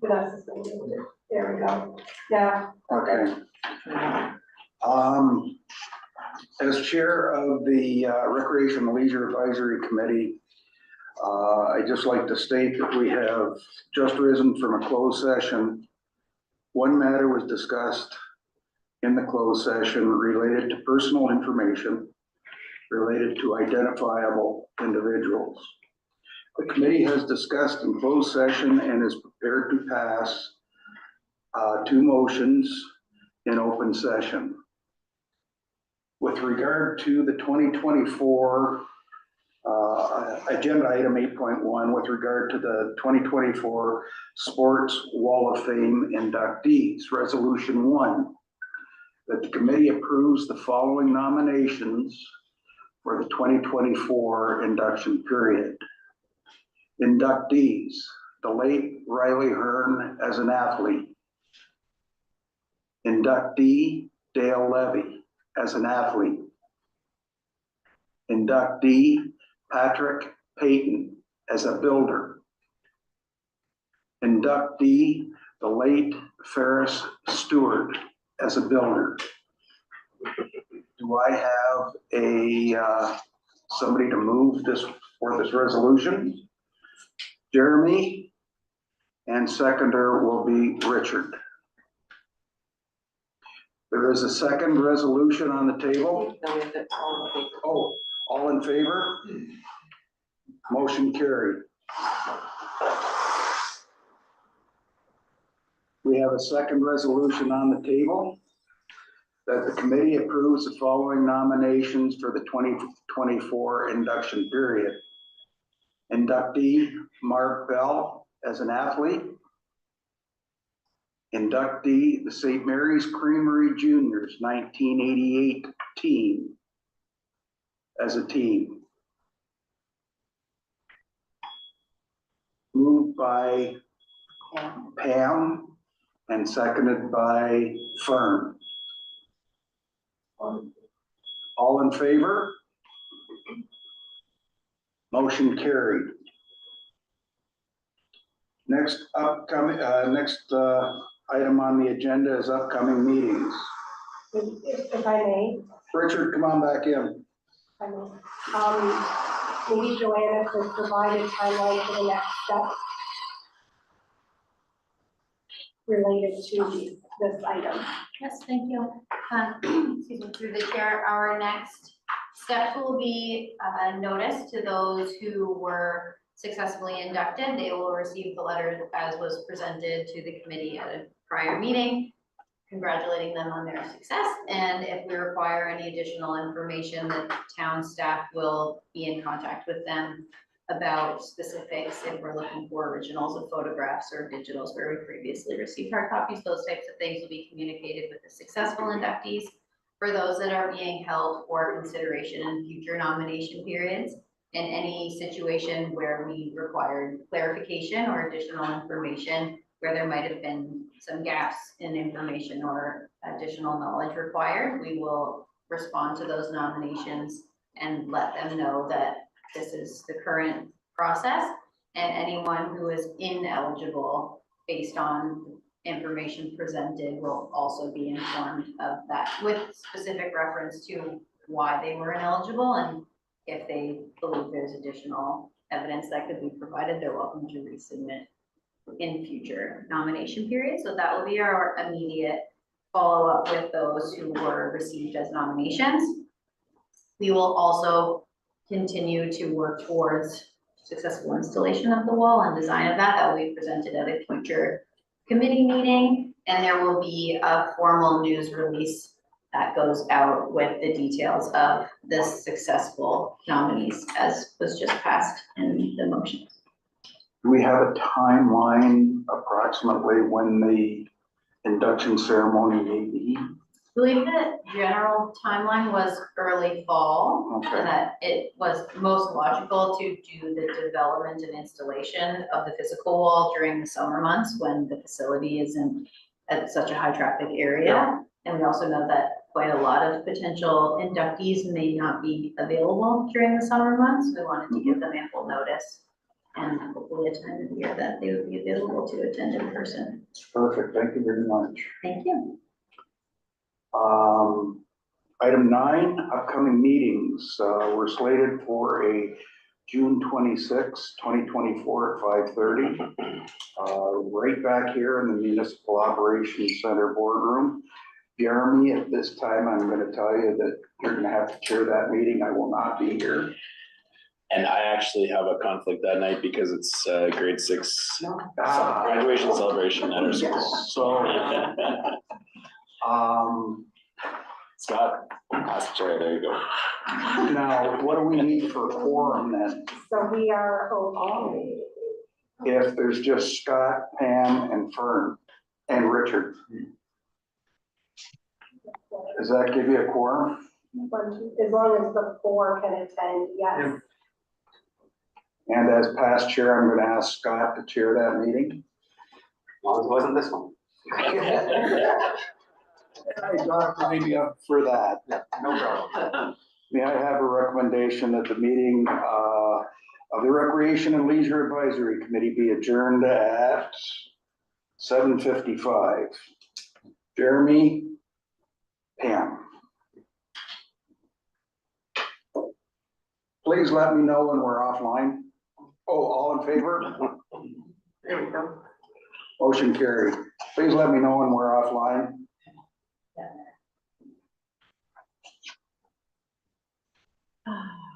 Vanessa's gonna do it. There we go. Yeah. Okay. As chair of the Recreation and Leisure Advisory Committee, I'd just like to state that we have just risen from a closed session. One matter was discussed in the closed session related to personal information related to identifiable individuals. The committee has discussed in closed session and is prepared to pass two motions in open session. With regard to the 2024 agenda item 8.1, with regard to the 2024 Sports Wall of Fame inductees, resolution 1, that the committee approves the following nominations for the 2024 induction period. Inductees: the late Riley Hearn as an athlete. Inductee: Dale Levy as an athlete. Inductee: Patrick Payton as a builder. Inductee: the late Ferris Stewart as a builder. Do I have somebody to move this for this resolution? Jeremy, and seconder will be Richard. There is a second resolution on the table. Oh, all in favor? Motion carried. We have a second resolution on the table that the committee approves the following nominations for the 2024 induction period. Inductee: Mark Bell as an athlete. Inductee: the St. Mary's Creamery Juniors 1988 team as a team. Moved by Pam and seconded by Fern. All in favor? Motion carried. Next upcoming, item on the agenda is upcoming meetings. If I may. Richard, come on back in. I mean, maybe Joanna could provide a timeline for the next step related to this item. Yes, thank you. Excuse me, through the chair, our next step will be notice to those who were successfully inducted. They will receive the letter as was presented to the committee at a prior meeting, congratulating them on their success. And if we require any additional information, the town staff will be in contact with them about specifics. If we're looking for originals of photographs or digitals where we previously received hard copies, those types of things will be communicated with the successful inductees. For those that are being held for consideration in future nomination periods, in any situation where we required clarification or additional information, where there might have been some gaps in information or additional knowledge required, we will respond to those nominations and let them know that this is the current process, and anyone who is ineligible based on information presented will also be informed of that with specific reference to why they were ineligible, and if they believe there's additional evidence that could be provided, they're welcome to resubmit in future nomination periods. So that will be our immediate follow-up with those who were received as nominations. We will also continue to work towards successful installation of the wall and design of that. That will be presented at a future committee meeting, and there will be a formal news release that goes out with the details of the successful nominees as was just passed in the motion. Do we have a timeline approximately when the induction ceremony may be? I believe the general timeline was early fall, Okay. and that it was most logical to do the development and installation of the physical wall during the summer months when the facility isn't at such a high traffic area. Yeah. And we also know that quite a lot of potential inductees may not be available during the summer months. We wanted to give them ample notice and hopefully a time of year that they would be available to attend in person. Perfect, thank you very much. Thank you. Item 9, upcoming meetings. We're slated for a June 26, 2024 at 5:30. Right back here in the Municipal Operations Center boardroom. Jeremy, at this time, I'm gonna tell you that you're gonna have to chair that meeting. I will not be here. And I actually have a conflict that night because it's grade 6 Ah. graduation celebration at our school. So, Scott, ask Chair, there you go. now, what do we need for quorum then? So we are, oh, If there's just Scott, Pam, and Fern, and Richard, does that give you a quorum? as long as the 4 can attend, yes. And as past chair, I'm gonna ask Scott to chair that meeting. As long as it wasn't this one. I thought maybe up for that. No problem. May I have a recommendation that the meeting of the Recreation and Leisure Advisory Committee be adjourned at 7:55? Jeremy, Pam. Please let me know when we're offline. Oh, all in favor? There we go. Motion carried. Please let me know when we're offline. Ah.